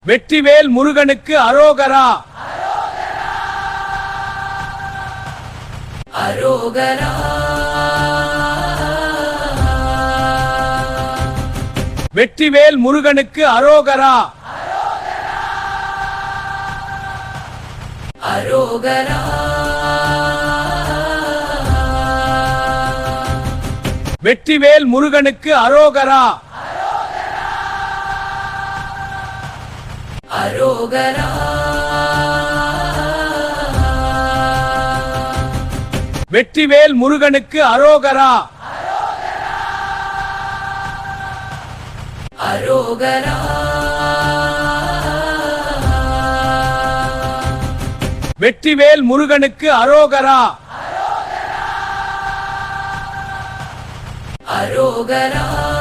வெற்றிவேல் முருகனுக்கு அரோகரா. அரோகரா. வெற்றிவேல் முருகனுக்கு அரோகரா. அரோகரா. வெற்றிவேல் முருகனுக்கு அரோகரா. அரோகரா. வெற்றிவேல் முருகனுக்கு அரோகரா. அரோகரா. வெற்றிவேல் முருகனுக்கு அரோகரா. அரோகரா.